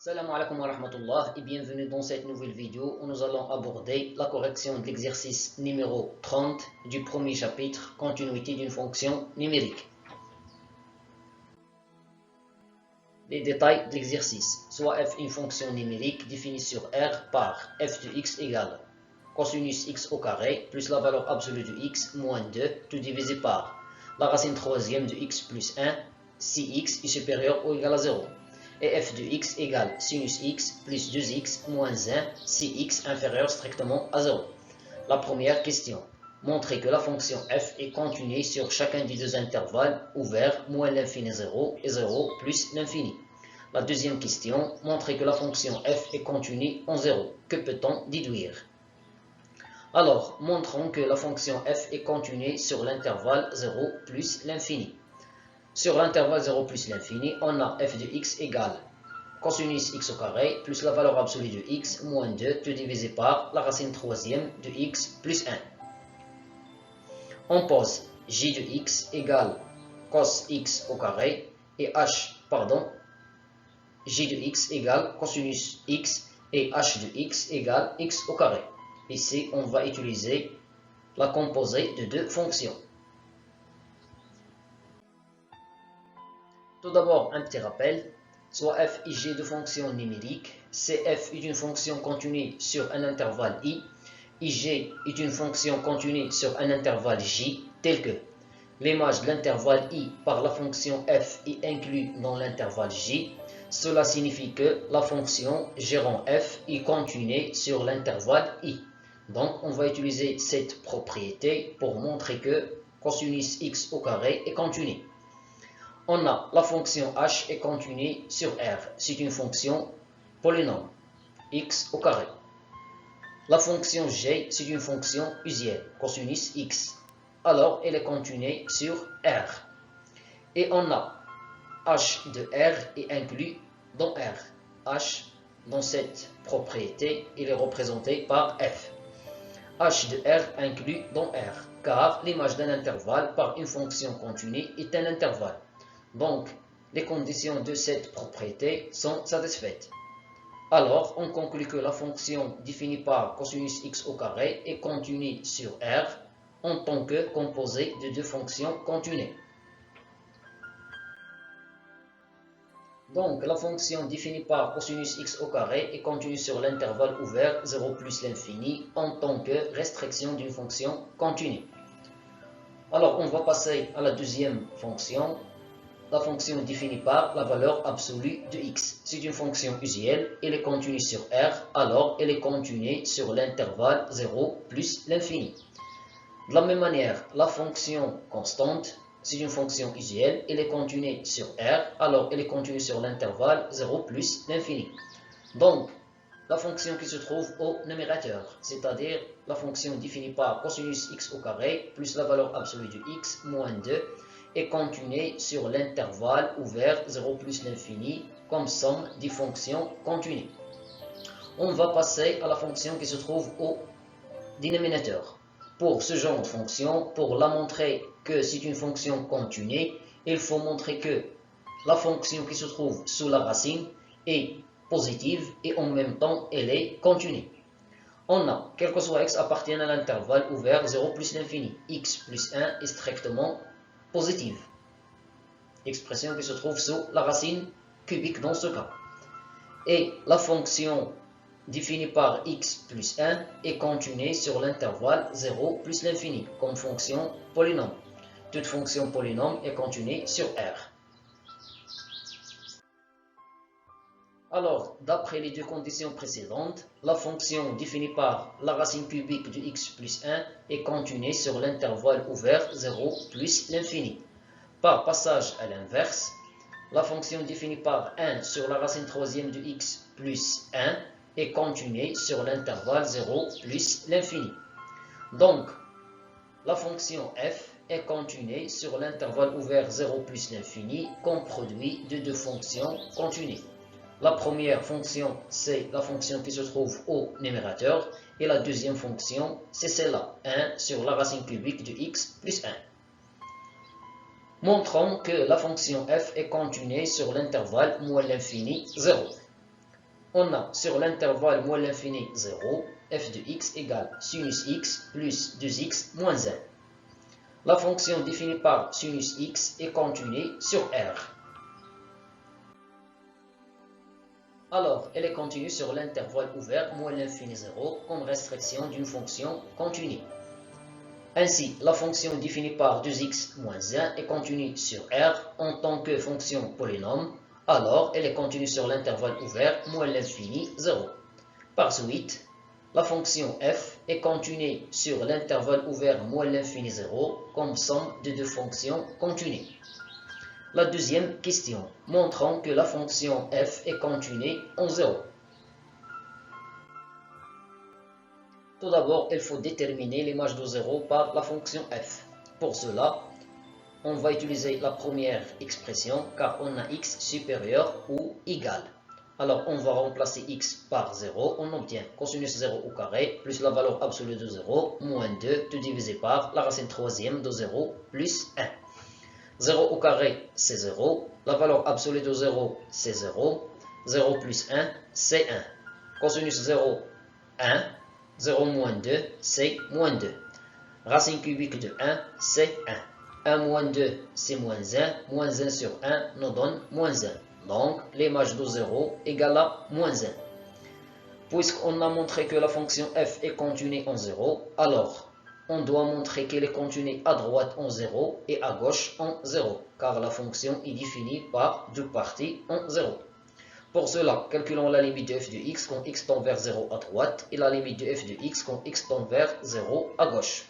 Salam alaikum wa rahmatullah et bienvenue dans cette nouvelle vidéo où nous allons aborder la correction de l'exercice numéro 30 du premier chapitre, continuité d'une fonction numérique. Les détails de l'exercice. Soit f une fonction numérique définie sur R par f de x égale cosinus x au carré plus la valeur absolue de x moins 2 tout divisé par la racine troisième de x plus 1 si x est supérieur ou égal à 0. Et f de x égale sinus x plus 2x moins 1 si x inférieur strictement à 0. La première question. Montrer que la fonction f est continue sur chacun des deux intervalles ouverts moins l'infini 0 et 0 plus l'infini. La deuxième question. Montrer que la fonction f est continue en 0. Que peut-on déduire? Alors, montrons que la fonction f est continue sur l'intervalle 0 plus l'infini. Sur l'intervalle 0 plus l'infini, on a f de x égale cosinus x au carré plus la valeur absolue de x moins 2 tout divisé par la racine troisième de x plus 1. On pose j de x égale cos x au carré et j de x égale cosinus x et h de x égale x au carré. Ici, on va utiliser la composée de deux fonctions. Tout d'abord, un petit rappel. Soit f et g de fonctions numériques, cf est une fonction continue sur un intervalle i, et g est une fonction continue sur un intervalle j, tel que l'image de l'intervalle i par la fonction f est inclue dans l'intervalle j. Cela signifie que la fonction gérant f est continue sur l'intervalle i. Donc, on va utiliser cette propriété pour montrer que cosinus x au carré est continu. On a la fonction h est continue sur R. C'est une fonction polynôme, x au carré. La fonction g, c'est une fonction usuelle, cosinus x. Alors, elle est continue sur R. Et on a h de R est inclus dans R. H, dans cette propriété, il est représenté par f. H de R inclus dans R, car l'image d'un intervalle par une fonction continue est un intervalle. Donc, les conditions de cette propriété sont satisfaites. Alors, on conclut que la fonction définie par cosinus x au carré est continue sur R en tant que composée de deux fonctions continues. Donc, la fonction définie par cosinus x au carré est continue sur l'intervalle ouvert 0 plus l'infini en tant que restriction d'une fonction continue. Alors, on va passer à la deuxième fonction. La fonction définie par la valeur absolue de x. C'est une fonction usuelle, elle est continue sur R, alors elle est continue sur l'intervalle 0 plus l'infini. De la même manière, la fonction constante, c'est une fonction usuelle, elle est continue sur R, alors elle est continue sur l'intervalle 0 plus l'infini. Donc, la fonction qui se trouve au numérateur, c'est-à-dire la fonction définie par cosinus x au carré plus la valeur absolue de x moins 2, est continue sur l'intervalle ouvert 0 plus l'infini comme somme des fonctions continues. On va passer à la fonction qui se trouve au dénominateur. Pour ce genre de fonction, pour la montrer que c'est une fonction continue, il faut montrer que la fonction qui se trouve sous la racine est positive et en même temps elle est continue. On a, quel que soit x appartient à l'intervalle ouvert 0 plus l'infini, x plus 1 est strictement positive. L'expression qui se trouve sous la racine cubique dans ce cas. Et la fonction définie par x plus 1 est continue sur l'intervalle 0 plus l'infini comme fonction polynôme. Toute fonction polynôme est continue sur R. Alors, d'après les deux conditions précédentes, la fonction définie par la racine cubique de x plus 1 est continue sur l'intervalle ouvert 0 plus l'infini. Par passage à l'inverse, la fonction définie par 1 sur la racine troisième de x plus 1 est continue sur l'intervalle 0 plus l'infini. Donc, la fonction f est continue sur l'intervalle ouvert 0 plus l'infini comme produit de deux fonctions continues. La première fonction, c'est la fonction qui se trouve au numérateur, et la deuxième fonction, c'est celle-là, 1 sur la racine cubique de x plus 1. Montrons que la fonction f est continue sur l'intervalle moins l'infini 0. on a sur l'intervalle moins l'infini 0, f de x égale sinus x plus 2x moins 1. La fonction définie par sinus x est continue sur R. Alors, elle est continue sur l'intervalle ouvert moins l'infini 0 comme restriction d'une fonction continue. Ainsi, la fonction définie par 2x moins 1 est continue sur R en tant que fonction polynôme. Alors, elle est continue sur l'intervalle ouvert moins l'infini 0. Par suite, la fonction f est continue sur l'intervalle ouvert moins l'infini 0 comme somme de deux fonctions continues. La deuxième question, montrant que la fonction f est continue en 0. Tout d'abord, il faut déterminer l'image de 0 par la fonction f. Pour cela, on va utiliser la première expression car on a x supérieur ou égal. Alors, on va remplacer x par 0. On obtient cosinus 0 au carré plus la valeur absolue de 0 moins 2 tout divisé par la racine troisième de 0 plus 1. 0 au carré, c'est 0. La valeur absolue de 0, c'est 0. 0 plus 1, c'est 1. Cosinus 0, 1. 0 moins 2, c'est moins 2. Racine cubique de 1, c'est 1. 1 moins 2, c'est moins 1. Moins 1 sur 1 nous donne moins 1. Donc, l'image de 0 égale à moins 1. Puisqu'on a montré que la fonction f est continue en 0, alors on doit montrer qu'elle est continue à droite en 0 et à gauche en 0, car la fonction est définie par deux parties en 0. Pour cela, calculons la limite de f de x quand x tend vers 0 à droite et la limite de f de x quand x tend vers 0 à gauche.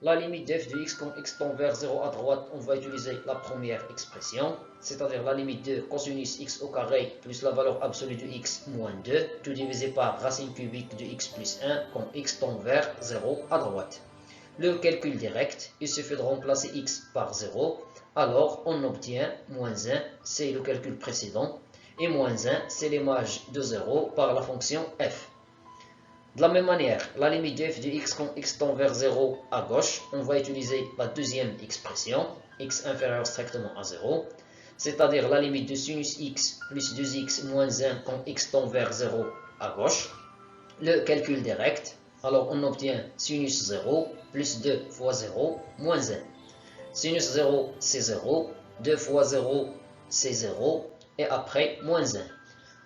La limite de f de x quand x tend vers 0 à droite, on va utiliser la première expression, c'est-à-dire la limite de cosinus x au carré plus la valeur absolue de x moins 2, tout divisé par racine cubique de x plus 1 quand x tend vers 0 à droite. Le calcul direct, il suffit de remplacer x par 0, alors on obtient moins 1, c'est le calcul précédent, et moins 1, c'est l'image de 0 par la fonction f. De la même manière, la limite de f de x quand x tend vers 0 à gauche, on va utiliser la deuxième expression, x inférieur strictement à 0, c'est-à-dire la limite de sinus x plus 2x moins 1 quand x tend vers 0 à gauche. Le calcul direct, alors on obtient sinus 0 plus 2 fois 0 moins 1. Sinus 0, c'est 0. 2 fois 0, c'est 0. Et après, moins 1.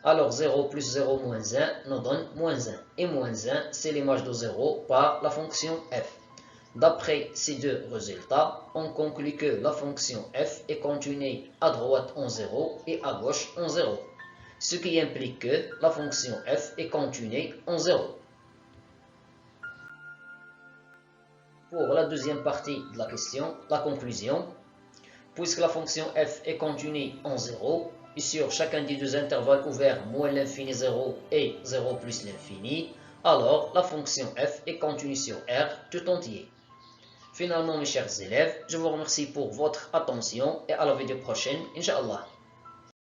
Alors 0 plus 0 moins 1 nous donne moins 1. Et moins 1, c'est l'image de 0 par la fonction f. D'après ces deux résultats, on conclut que la fonction f est continue à droite en 0 et à gauche en 0. Ce qui implique que la fonction f est continue en 0. Pour la deuxième partie de la question, la conclusion, puisque la fonction f est continue en 0, et sur chacun des deux intervalles ouverts, moins l'infini 0 et 0 plus l'infini, alors la fonction f est continue sur R tout entier. Finalement, mes chers élèves, je vous remercie pour votre attention et à la vidéo prochaine, Inch'Allah.